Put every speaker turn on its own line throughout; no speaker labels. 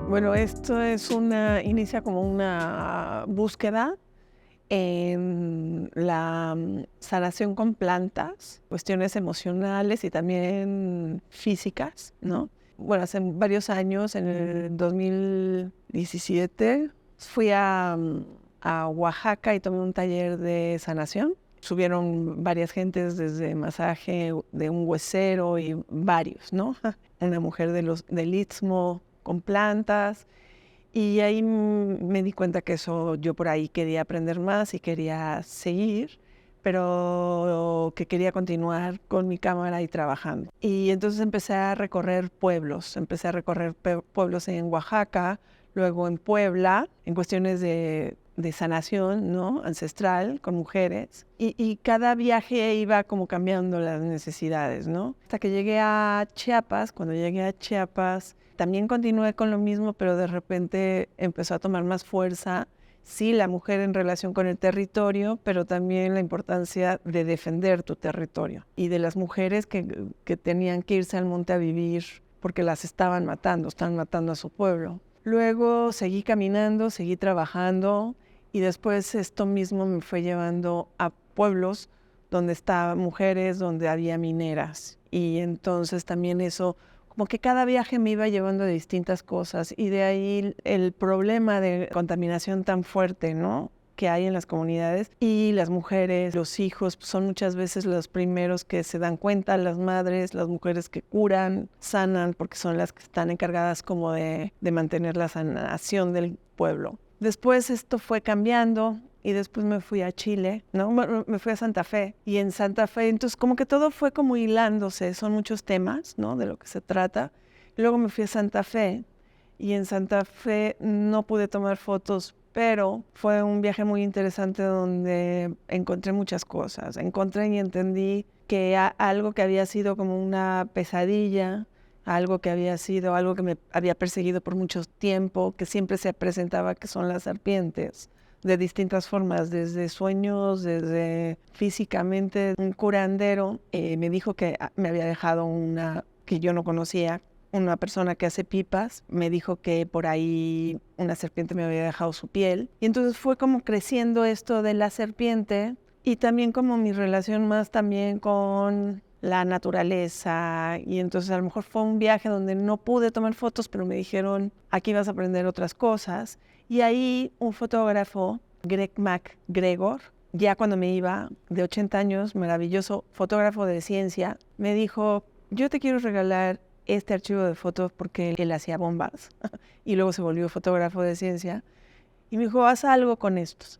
Bueno, inicia como una búsqueda en la sanación con plantas, cuestiones emocionales y también físicas, ¿no? Bueno, hace varios años, en el 2017, fui a Oaxaca y tomé un taller de sanación. Subieron varias gentes, desde masaje de un huesero y varios, ¿no? Una mujer del Istmo con plantas. Y ahí me di cuenta que eso, yo por ahí quería aprender más y quería seguir, pero que quería continuar con mi cámara y trabajando. Y entonces empecé a recorrer pueblos, pueblos en Oaxaca, luego en Puebla, en cuestiones de sanación, ¿no? Ancestral, con mujeres. Y cada viaje iba como cambiando las necesidades, ¿no? Hasta que llegué a Chiapas. Cuando llegué a Chiapas, también continué con lo mismo, pero de repente empezó a tomar más fuerza, sí, la mujer en relación con el territorio, pero también la importancia de defender tu territorio y de las mujeres que tenían que irse al monte a vivir porque las estaban matando a su pueblo. Luego seguí caminando, seguí trabajando y después esto mismo me fue llevando a pueblos donde estaban mujeres, donde había mineras. Y entonces también eso, como que cada viaje me iba llevando a distintas cosas, y de ahí el problema de contaminación tan fuerte, ¿no?, que hay en las comunidades. Y las mujeres, los hijos, son muchas veces los primeros que se dan cuenta, las madres, las mujeres que curan, sanan, porque son las que están encargadas como de mantener la sanación del pueblo. Después esto fue cambiando y después me fui a Chile, ¿no? Me fui a Santa Fe, y en Santa Fe, entonces como que todo fue como hilándose, son muchos temas, ¿no?, de lo que se trata. Luego me fui a Santa Fe y en Santa Fe no pude tomar fotos, pero fue un viaje muy interesante donde encontré muchas cosas. Encontré y entendí que algo que había sido como una pesadilla, algo que había sido algo que me había perseguido por mucho tiempo, que siempre se presentaba, que son las serpientes, de distintas formas, desde sueños, desde físicamente. Un curandero me dijo que me había dejado una que yo no conocía, una persona que hace pipas, me dijo que por ahí una serpiente me había dejado su piel. Y entonces fue como creciendo esto de la serpiente, y también como mi relación más también con la naturaleza. Y entonces a lo mejor fue un viaje donde no pude tomar fotos, pero me dijeron, aquí vas a aprender otras cosas. Y ahí un fotógrafo, Greg MacGregor, ya cuando me iba, de 80 años, maravilloso fotógrafo de ciencia, me dijo, yo te quiero regalar este archivo de fotos, porque él hacía bombas y luego se volvió fotógrafo de ciencia, y me dijo, haz algo con estos,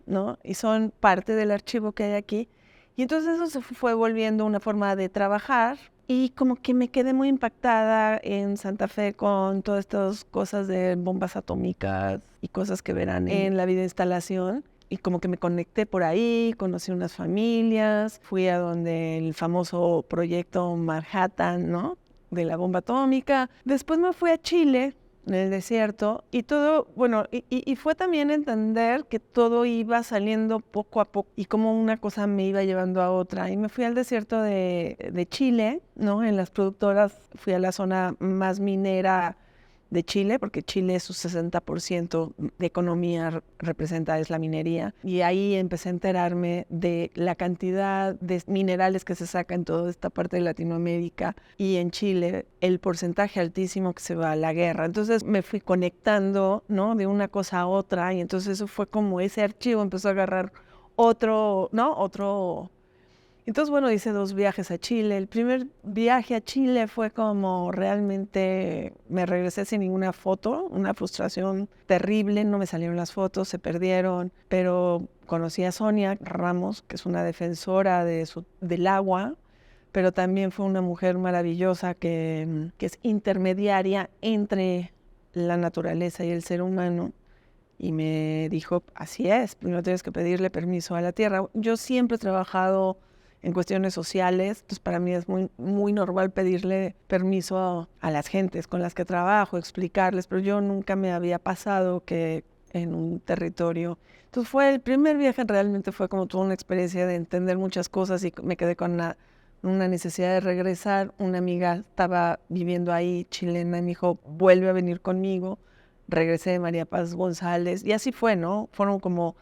¿no? Y son parte del archivo que hay aquí. Y entonces eso se fue volviendo una forma de trabajar, y como que me quedé muy impactada en Santa Fe con todas estas cosas de bombas atómicas y cosas que verán en la vida instalación. Y como que me conecté por ahí, conocí unas familias, fui a donde el famoso proyecto Manhattan, ¿no?, de la bomba atómica. Después me fui a Chile, en el desierto, y todo, bueno, y fue también entender que todo iba saliendo poco a poco y como una cosa me iba llevando a otra. Y me fui al desierto de Chile, ¿no? En las productoras fui a la zona más minera de Chile, porque Chile, su 60% de economía representa es la minería, y ahí empecé a enterarme de la cantidad de minerales que se saca en toda esta parte de Latinoamérica, y en Chile el porcentaje altísimo que se va a la guerra. Entonces me fui conectando, ¿no?, de una cosa a otra, y entonces eso fue como ese archivo empezó a agarrar otro, ¿no?, otro. Entonces, bueno, hice 2 viajes a Chile. El primer viaje a Chile fue como realmente me regresé sin ninguna foto, una frustración terrible, no me salieron las fotos, se perdieron, pero conocí a Sonia Ramos, que es una defensora del agua, pero también fue una mujer maravillosa que es intermediaria entre la naturaleza y el ser humano. Y me dijo, así es, primero tienes que pedirle permiso a la tierra. Yo siempre he trabajado en cuestiones sociales, entonces para mí es muy, muy normal pedirle permiso a las gentes con las que trabajo, explicarles, pero yo nunca me había pasado que en un territorio. Entonces el primer viaje realmente fue como toda una experiencia de entender muchas cosas, y me quedé con una necesidad de regresar. Una amiga estaba viviendo ahí, chilena, y me dijo, vuelve a venir conmigo. Regresé de María Paz González, y así fue, ¿no? Fueron como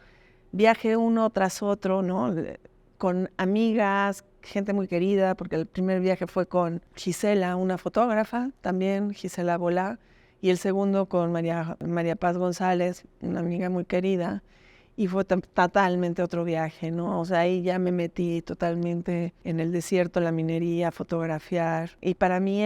viaje uno tras otro, ¿no? Con amigas, gente muy querida, porque el primer viaje fue con Gisela, una fotógrafa, también Gisela Bolá, y el segundo con María Paz González, una amiga muy querida, y fue totalmente otro viaje, ¿no? O sea, ahí ya me metí totalmente en el desierto, la minería, a fotografiar, y para mí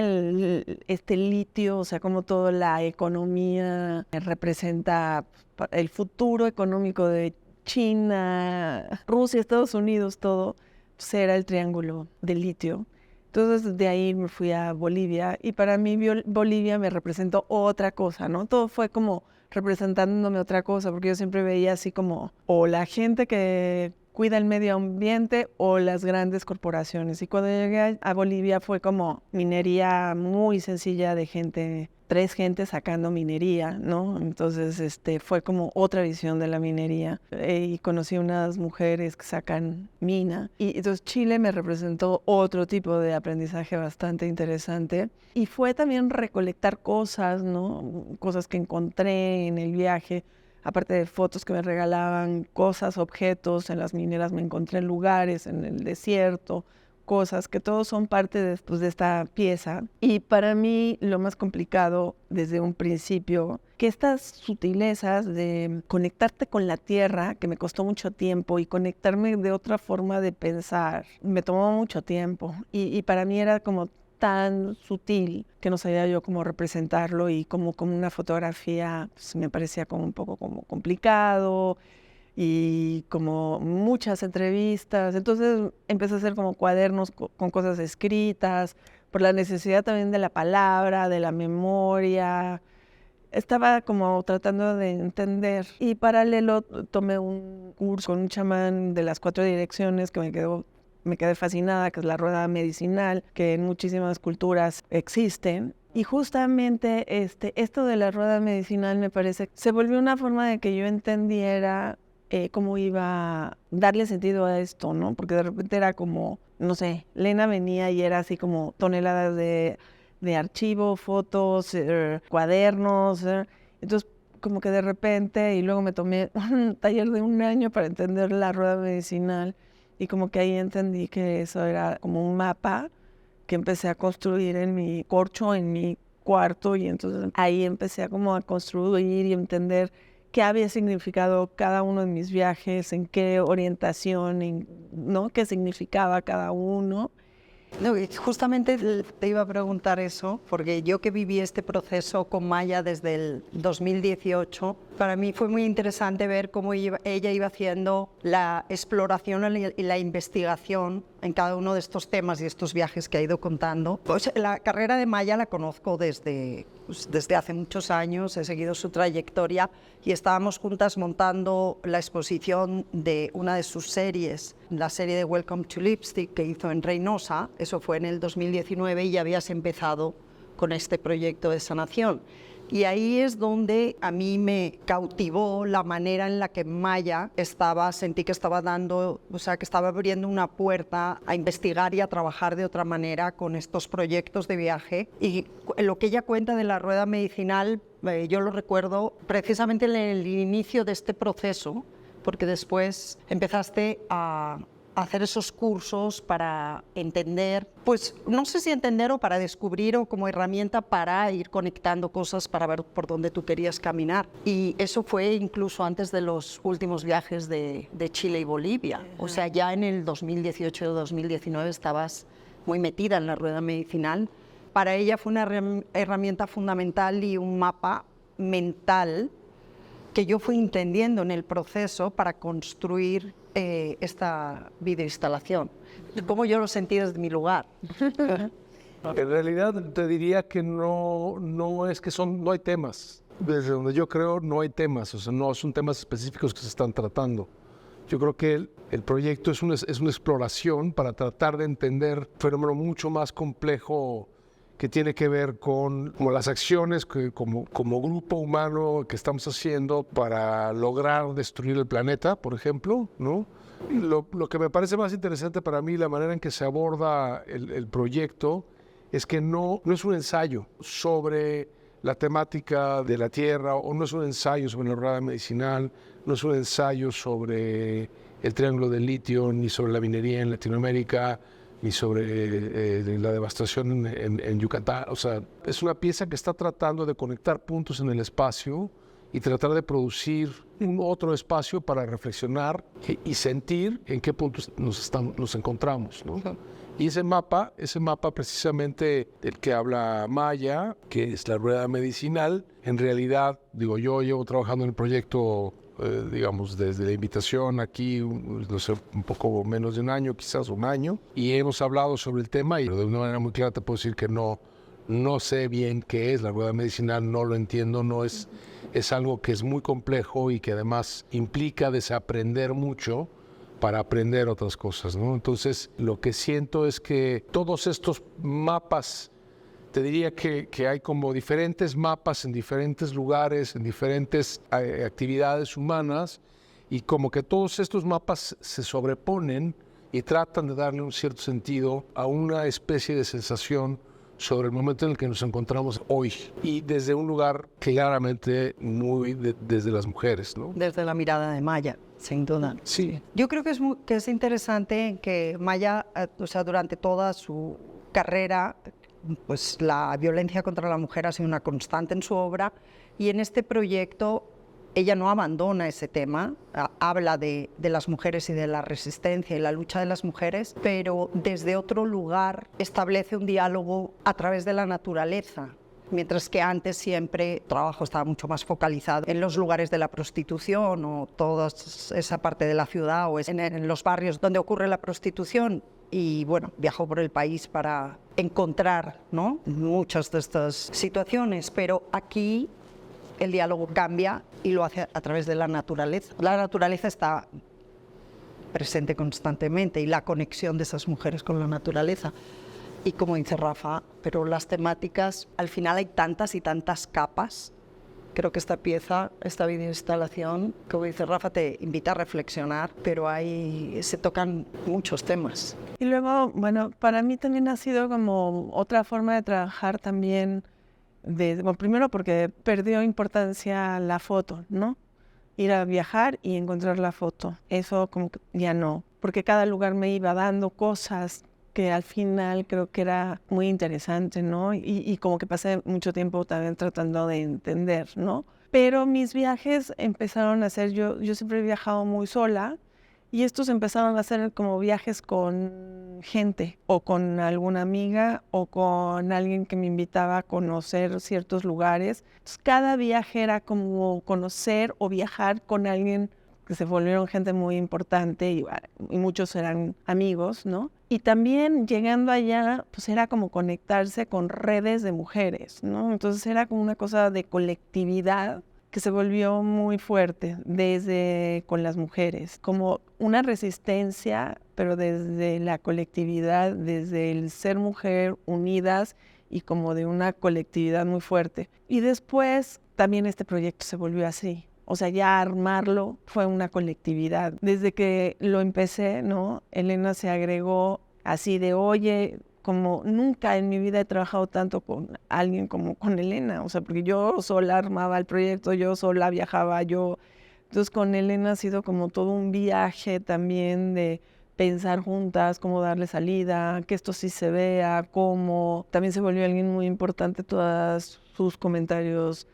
este litio, o sea, como toda la economía representa el futuro económico de China, Rusia, Estados Unidos, todo, pues era el triángulo del litio. Entonces de ahí me fui a Bolivia, y para mí Bolivia me representó otra cosa, ¿no? Todo fue como representándome otra cosa, porque yo siempre veía así como o la gente que cuida el medio ambiente o las grandes corporaciones. Y cuando llegué a Bolivia fue como minería muy sencilla de gente, 3 gentes sacando minería, ¿no? Entonces fue como otra visión de la minería. Y conocí unas mujeres que sacan mina. Y entonces Chile me representó otro tipo de aprendizaje bastante interesante. Y fue también recolectar cosas, ¿no? Cosas que encontré en el viaje. Aparte de fotos que me regalaban, cosas, objetos, en las mineras me encontré en lugares, en el desierto, cosas que todos son parte de esta pieza. Y para mí lo más complicado desde un principio, que estas sutilezas de conectarte con la tierra, que me costó mucho tiempo, y conectarme de otra forma de pensar, me tomó mucho tiempo. Y para mí era como tan sutil que no sabía yo cómo representarlo, y como una fotografía pues, me parecía como un poco como complicado, y como muchas entrevistas. Entonces empecé a hacer como cuadernos con cosas escritas, por la necesidad también de la palabra, de la memoria. Estaba como tratando de entender, y paralelo tomé un curso con un chamán de las 4 direcciones que me quedé fascinada, que es la rueda medicinal, que en muchísimas culturas existen. Y justamente esto de la rueda medicinal me parece, se volvió una forma de que yo entendiera cómo iba a darle sentido a esto, ¿no? Porque de repente era como, no sé, Lena venía y era así como toneladas de archivo, fotos, cuadernos. Entonces, como que de repente, y luego me tomé un taller de 1 año para entender la rueda medicinal, y como que ahí entendí que eso era como un mapa que empecé a construir en mi corcho, en mi cuarto, y entonces ahí empecé a como a construir y entender qué había significado cada uno de mis viajes, en qué orientación, ¿no? Qué significaba cada uno.
No, y justamente te iba a preguntar eso, porque yo que viví este proceso con Maya desde el 2018, para mí fue muy interesante ver cómo ella iba haciendo la exploración y la investigación en cada uno de estos temas y estos viajes que ha ido contando. Pues la carrera de Maya la conozco desde hace muchos años, he seguido su trayectoria, y estábamos juntas montando la exposición de una de sus series, la serie de Welcome to Lipstick que hizo en Reynosa. Eso fue en el 2019, y ya habías empezado con este proyecto de sanación. Y ahí es donde a mí me cautivó la manera en la que Maya sentí que estaba dando, o sea, que estaba abriendo una puerta a investigar y a trabajar de otra manera con estos proyectos de viaje. Y lo que ella cuenta de la rueda medicinal, yo lo recuerdo precisamente en el inicio de este proceso, porque después empezaste a hacer esos cursos para entender, pues no sé si entender o para descubrir, o como herramienta para ir conectando cosas para ver por dónde tú querías caminar. Y eso fue incluso antes de los últimos viajes de Chile y Bolivia. O sea, ya en el 2018 o 2019 estabas muy metida en la rueda medicinal. Para ella fue una herramienta fundamental y un mapa mental que yo fui entendiendo en el proceso para construir esta videoinstalación. Como yo lo sentí desde mi lugar.
En realidad te diría que no es que no hay temas. Desde donde yo creo no hay temas, o sea, no son temas específicos que se están tratando. Yo creo que el proyecto es una exploración para tratar de entender un fenómeno mucho más complejo que tiene que ver con las acciones que como grupo humano que estamos haciendo para lograr destruir el planeta, por ejemplo, ¿no? Lo que me parece más interesante para mí, la manera en que se aborda el proyecto, es que no es un ensayo sobre la temática de la tierra, o no es un ensayo sobre la rueda medicinal, no es un ensayo sobre el triángulo del litio, ni sobre la minería en Latinoamérica, ni sobre la devastación en Yucatán. O sea, es una pieza que está tratando de conectar puntos en el espacio y tratar de producir un otro espacio para reflexionar y sentir en qué puntos nos encontramos, ¿no? Y ese mapa precisamente del que habla Maya, que es la rueda medicinal, en realidad, digo, yo llevo trabajando en el proyecto, digamos, desde la invitación aquí, no sé, un poco menos de un año, quizás un año, y hemos hablado sobre el tema y de una manera muy clara te puedo decir que no sé bien qué es la rueda medicinal, no lo entiendo, es algo que es muy complejo y que además implica desaprender mucho para aprender otras cosas, ¿no? Entonces, lo que siento es que todos estos mapas, te diría que hay como diferentes mapas en diferentes lugares, en diferentes actividades humanas, y como que todos estos mapas se sobreponen y tratan de darle un cierto sentido a una especie de sensación sobre el momento en el que nos encontramos hoy, y desde un lugar claramente muy desde las mujeres, ¿no?
Desde la mirada de Maya, sin duda.
Sí.
Yo creo que es interesante que Maya, o sea, durante toda su carrera, pues la violencia contra la mujer ha sido una constante en su obra, y en este proyecto ella no abandona ese tema, habla de las mujeres y de la resistencia y la lucha de las mujeres, pero desde otro lugar establece un diálogo a través de la naturaleza. Mientras que antes siempre el trabajo estaba mucho más focalizado en los lugares de la prostitución o toda esa parte de la ciudad o en los barrios donde ocurre la prostitución. Y bueno, viajó por el país para encontrar, ¿no?, muchas de estas situaciones, pero aquí el diálogo cambia y lo hace a través de la naturaleza. La naturaleza está presente constantemente y la conexión de esas mujeres con la naturaleza. Y como dice Rafa, pero las temáticas, al final hay tantas y tantas capas. Creo que esta pieza, esta videoinstalación, como dice Rafa, te invita a reflexionar, pero ahí se tocan muchos temas.
Y luego, bueno, para mí también ha sido como otra forma de trabajar también, bueno, primero porque perdió importancia la foto, ¿no? Ir a viajar y encontrar la foto. Eso como que ya no, porque cada lugar me iba dando cosas que al final creo que era muy interesante, ¿no? Y como que pasé mucho tiempo también tratando de entender, ¿no? Pero mis viajes empezaron a ser, yo siempre he viajado muy sola, y estos empezaron a ser como viajes con gente, o con alguna amiga, o con alguien que me invitaba a conocer ciertos lugares. Entonces, cada viaje era como conocer o viajar con alguien que se volvieron gente muy importante, y muchos eran amigos, ¿no? Y también llegando allá, pues era como conectarse con redes de mujeres, ¿no? Entonces era como una cosa de colectividad que se volvió muy fuerte desde con las mujeres, como una resistencia, pero desde la colectividad, desde el ser mujer unidas y como de una colectividad muy fuerte. Y después también este proyecto se volvió así. O sea, ya armarlo fue una colectividad. Desde que lo empecé, ¿no? Elena se agregó así de, oye, como nunca en mi vida he trabajado tanto con alguien como con Elena, o sea, porque yo sola armaba el proyecto, yo sola viajaba, entonces con Elena ha sido como todo un viaje también de pensar juntas, cómo darle salida, que esto sí se vea, cómo. También se volvió alguien muy importante, todos sus comentarios,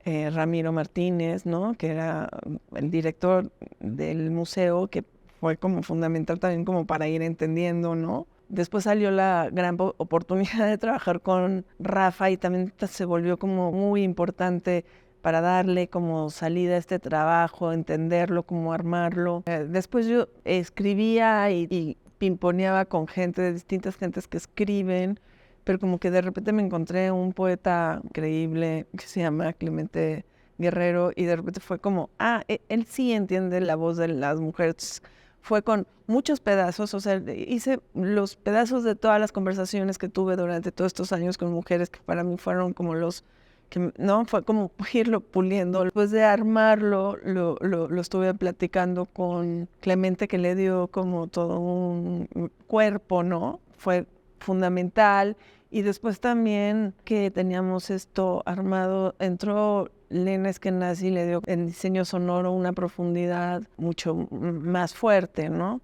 Ramiro Martínez, ¿no?, que era el director del museo, que fue como fundamental también como para ir entendiendo, ¿no? Después salió la gran oportunidad de trabajar con Rafa, y también se volvió como muy importante para darle como salida a este trabajo, entenderlo, cómo armarlo. Después yo escribía y pimponeaba con gente, de distintas gentes que escriben, pero como que de repente me encontré un poeta increíble que se llama Clemente Guerrero, y de repente fue como, él sí entiende la voz de las mujeres. Fue con muchos pedazos, o sea, hice los pedazos de todas las conversaciones que tuve durante todos estos años con mujeres, que para mí fueron como los que no fue como irlo puliendo. Después de armarlo, lo estuve platicando con Clemente, que le dio como todo un cuerpo, ¿no? Fue fundamental. Y después también que teníamos esto armado, entró Lena Eskenazi y le dio en diseño sonoro una profundidad mucho más fuerte, ¿no?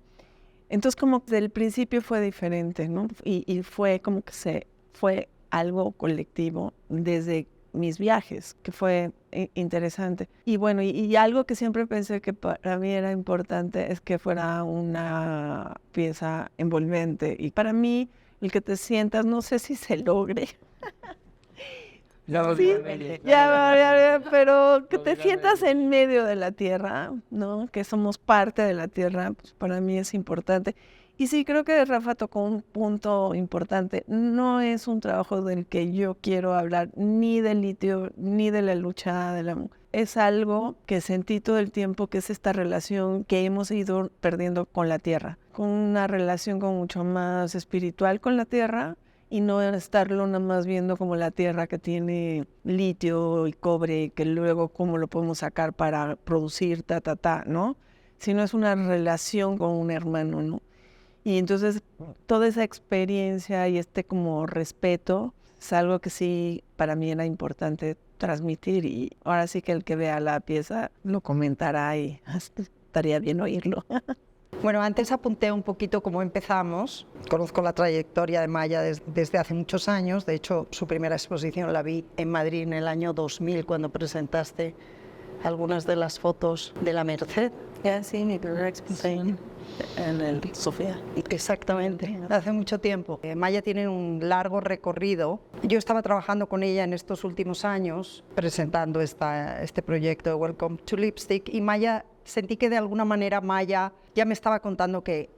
Entonces como desde el principio fue diferente, ¿no? Y fue como que fue algo colectivo desde mis viajes, que fue interesante. Y bueno, y algo que siempre pensé que para mí era importante es que fuera una pieza envolvente. Y para mí, el que te sientas, no sé si se logre. Sí, pero que te sientas en medio de la tierra, ¿no? Que somos parte de la tierra, pues para mí es importante. Y sí, creo que Rafa tocó un punto importante. No es un trabajo del que yo quiero hablar ni del litio, ni de la lucha de la mujer. Es algo que sentí todo el tiempo, que es esta relación que hemos ido perdiendo con la tierra, con una relación con mucho más espiritual con la tierra, y no estarlo nada más viendo como la tierra que tiene litio y cobre, que luego cómo lo podemos sacar para producir, ¿no? Sino es una relación con un hermano, ¿no? Y entonces toda esa experiencia y este como respeto es algo que sí para mí era importante transmitir, y ahora sí que el que vea la pieza lo comentará y estaría bien oírlo.
Bueno, antes apunté un poquito cómo empezamos. Conozco la trayectoria de Maya desde hace muchos años. De hecho, su primera exposición la vi en Madrid en el año 2000, cuando presentaste algunas de las fotos de la Merced.
Sí, mi primera exposición en el Sofía.
Exactamente, hace mucho tiempo. Maya tiene un largo recorrido. Yo estaba trabajando con ella en estos últimos años, presentando este proyecto de Welcome to Lipstick, y Maya, sentí que de alguna manera Maya ya me estaba contando que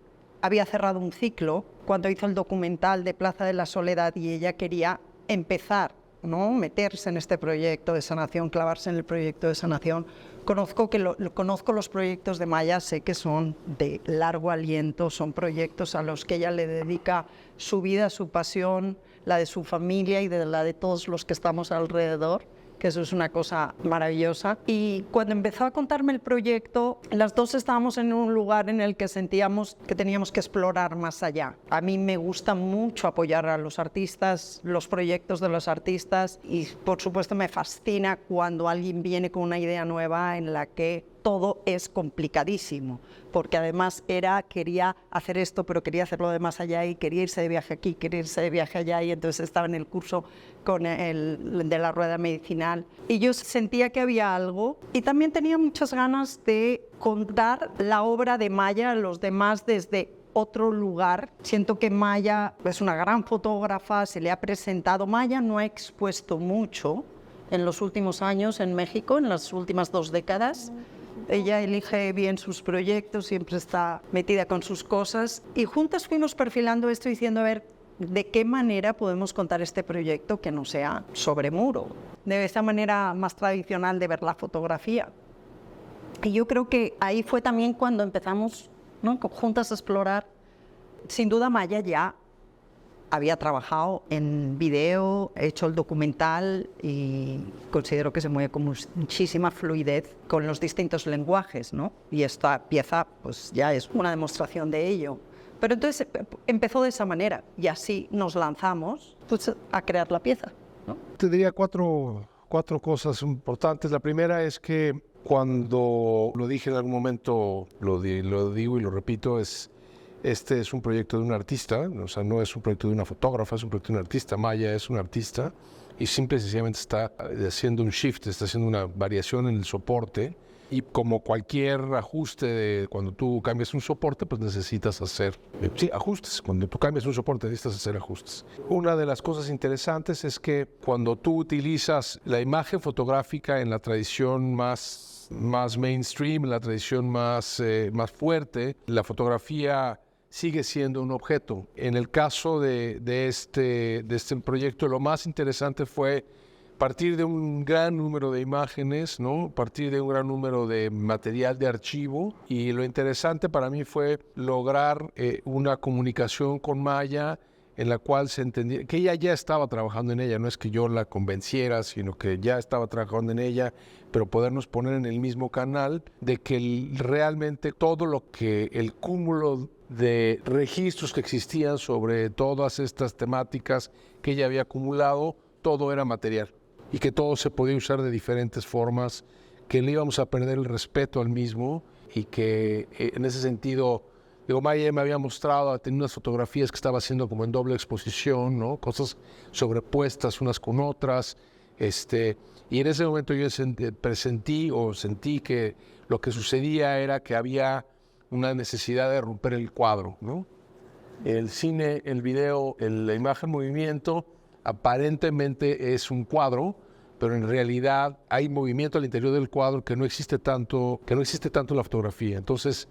había cerrado un ciclo cuando hizo el documental de Plaza de la Soledad, y ella quería empezar, ¿no? Meterse en este proyecto de sanación, clavarse en el proyecto de sanación. Conozco los proyectos de Maya, sé que son de largo aliento, son proyectos a los que ella le dedica su vida, su pasión, la de su familia y la de todos los que estamos alrededor, que eso es una cosa maravillosa. Y cuando empezó a contarme el proyecto, las dos estábamos en un lugar en el que sentíamos que teníamos que explorar más allá. A mí me gusta mucho apoyar a los artistas, los proyectos de los artistas, y por supuesto me fascina cuando alguien viene con una idea nueva en la que todo es complicadísimo, porque además quería hacer esto, pero quería hacerlo de más allá, y quería irse de viaje aquí, quería irse de viaje allá, y entonces estaba en el curso con el de la rueda medicinal, y yo sentía que había algo, y también tenía muchas ganas de contar la obra de Maya a los demás desde otro lugar. Siento que Maya es una gran fotógrafa, se le ha presentado. Maya no ha expuesto mucho en los últimos años en México, en las últimas 2 décadas. Ella elige bien sus proyectos, siempre está metida con sus cosas, y juntas fuimos perfilando esto, diciendo, a ver, ¿de qué manera podemos contar este proyecto que no sea sobre muro? De esa manera más tradicional de ver la fotografía. Y yo creo que ahí fue también cuando empezamos, ¿no?, juntas a explorar. Sin duda Maya ya había trabajado en video, hecho el documental, y considero que se mueve con muchísima fluidez con los distintos lenguajes, ¿no? Y esta pieza pues ya es una demostración de ello. Pero entonces empezó de esa manera, y así nos lanzamos pues a crear la pieza, ¿no?
Te diría cuatro cosas importantes. La primera es que cuando lo dije en algún momento, lo digo y lo repito, este es un proyecto de un artista, o sea, no es un proyecto de una fotógrafa, es un proyecto de un artista. Maya es un artista y simple y sencillamente está haciendo un shift, está haciendo una variación en el soporte, y como cualquier ajuste, cuando tú cambias un soporte, pues necesitas hacer ajustes. Cuando tú cambias un soporte necesitas hacer ajustes. Una de las cosas interesantes es que cuando tú utilizas la imagen fotográfica en la tradición más mainstream, la tradición más fuerte, la fotografía sigue siendo un objeto. En el caso de este proyecto, lo más interesante fue partir de un gran número de imágenes, ¿no? Partir de un gran número de material de archivo, y lo interesante para mí fue lograr una comunicación con Maya en la cual se entendía que ella ya estaba trabajando en ella, no es que yo la convenciera, sino que ya estaba trabajando en ella, pero podernos poner en el mismo canal de que realmente todo lo que el cúmulo de registros que existían sobre todas estas temáticas que ella había acumulado, todo era material y que todo se podía usar de diferentes formas, que no íbamos a perder el respeto al mismo y que en ese sentido... Digo, Maya me había mostrado, tenía unas fotografías que estaba haciendo como en doble exposición, ¿no? Cosas sobrepuestas unas con otras. Y en ese momento yo sentí que lo que sucedía era que había una necesidad de romper el cuadro, ¿no? El cine, el video, la imagen en movimiento, aparentemente es un cuadro, pero en realidad hay movimiento al interior del cuadro que no existe tanto en la fotografía. Entonces,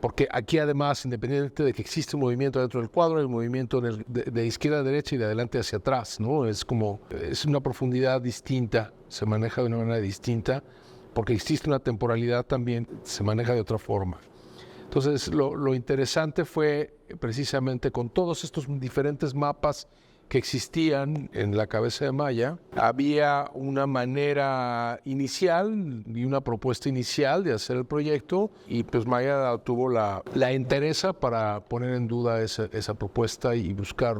porque aquí además, independientemente de que existe un movimiento dentro del cuadro, hay un movimiento de izquierda a derecha y de adelante hacia atrás, ¿no? Es una profundidad distinta, se maneja de una manera distinta, porque existe una temporalidad también, se maneja de otra forma. Entonces, lo interesante fue precisamente con todos estos diferentes mapas que existían en la cabeza de Maya, había una manera inicial y una propuesta inicial de hacer el proyecto y pues Maya tuvo la entereza para poner en duda esa propuesta y buscar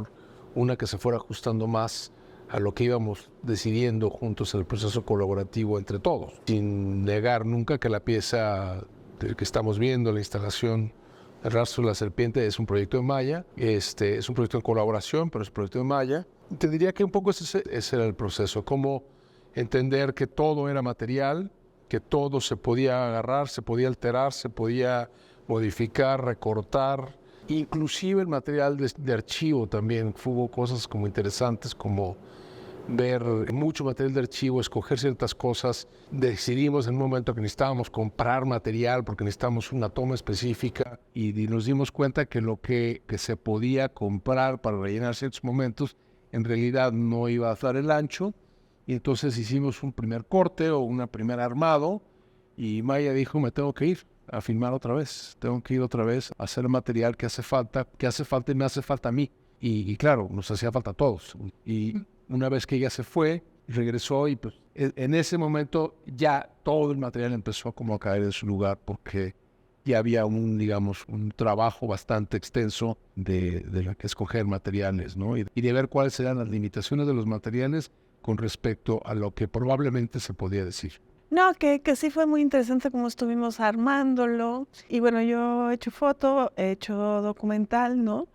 una que se fuera ajustando más a lo que íbamos decidiendo juntos en el proceso colaborativo entre todos, sin negar nunca que la pieza que estamos viendo, la instalación El rastro de la serpiente es un proyecto de Maya, es un proyecto en colaboración, pero es un proyecto de Maya. Te diría que un poco ese era el proceso, cómo entender que todo era material, que todo se podía agarrar, se podía alterar, se podía modificar, recortar, inclusive el material de archivo también. Hubo cosas como interesantes como ver mucho material de archivo, escoger ciertas cosas. Decidimos en un momento que necesitábamos comprar material porque necesitábamos una toma específica y nos dimos cuenta que lo que se podía comprar para rellenar ciertos momentos en realidad no iba a dar el ancho y entonces hicimos un primer corte o un primer armado y Maya dijo, me tengo que ir a filmar otra vez, tengo que ir otra vez a hacer el material que hace falta y me hace falta a mí. Y claro, nos hacía falta a todos. Y una vez que ella se fue, regresó y pues, en ese momento ya todo el material empezó como a caer en su lugar porque ya había un trabajo bastante extenso de la que escoger materiales, ¿no? Y de ver cuáles eran las limitaciones de los materiales con respecto a lo que probablemente se podía decir.
No, que sí fue muy interesante cómo estuvimos armándolo. Y bueno, yo he hecho foto, he hecho documental, ¿no?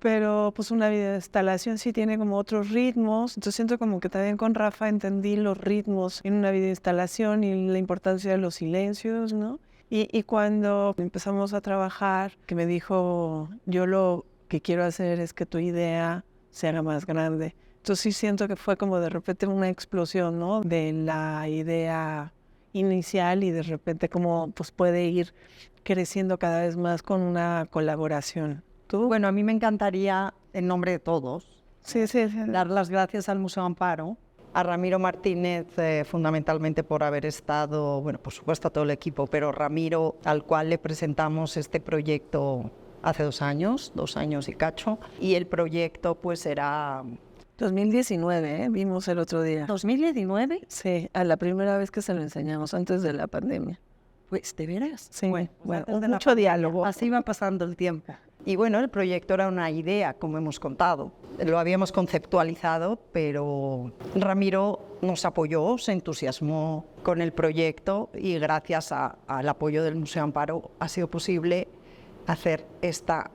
Pero pues una videoinstalación sí tiene como otros ritmos, entonces siento como que también con Rafa entendí los ritmos en una videoinstalación y la importancia de los silencios, ¿no? Y cuando empezamos a trabajar, que me dijo, yo lo que quiero hacer es que tu idea se haga más grande. Entonces sí siento que fue como de repente una explosión, ¿no? De la idea inicial y de repente como pues puede ir creciendo cada vez más con una colaboración. ¿Tú?
Bueno, a mí me encantaría, en nombre de todos,
sí.
dar las gracias al Museo Amparo, a Ramiro Martínez fundamentalmente por haber estado, bueno, por supuesto a todo el equipo, pero Ramiro, al cual le presentamos este proyecto hace 2 años y cacho, y el proyecto pues era...
2019, vimos el otro día.
¿2019?
Sí, a la primera vez que se lo enseñamos, antes de la pandemia.
Pues, ¿de veras?
Sí, bueno,
mucho
diálogo.
Así va pasando el tiempo. Y bueno, el proyecto era una idea, como hemos contado. Lo habíamos conceptualizado, pero Ramiro nos apoyó, se entusiasmó con el proyecto y gracias al apoyo del Museo Amparo ha sido posible hacer esta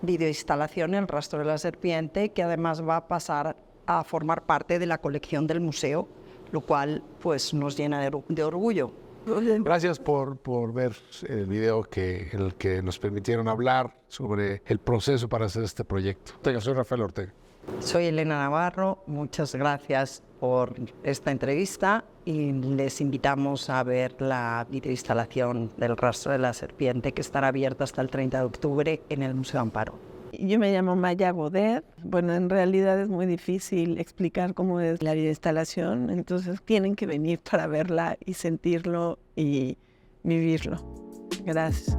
videoinstalación, El rastro de la serpiente, que además va a pasar a formar parte de la colección del museo, lo cual pues nos llena de orgullo.
Gracias por ver el video en el que nos permitieron hablar sobre el proceso para hacer este proyecto. Soy Rafael Ortega.
Soy Elena Navarro, muchas gracias por esta entrevista y les invitamos a ver la videoinstalación del rastro de la serpiente que estará abierta hasta el 30 de octubre en el Museo Amparo.
Yo me llamo Maya Godet. Bueno, en realidad es muy difícil explicar cómo es la videoinstalación, entonces tienen que venir para verla y sentirlo y vivirlo. Gracias.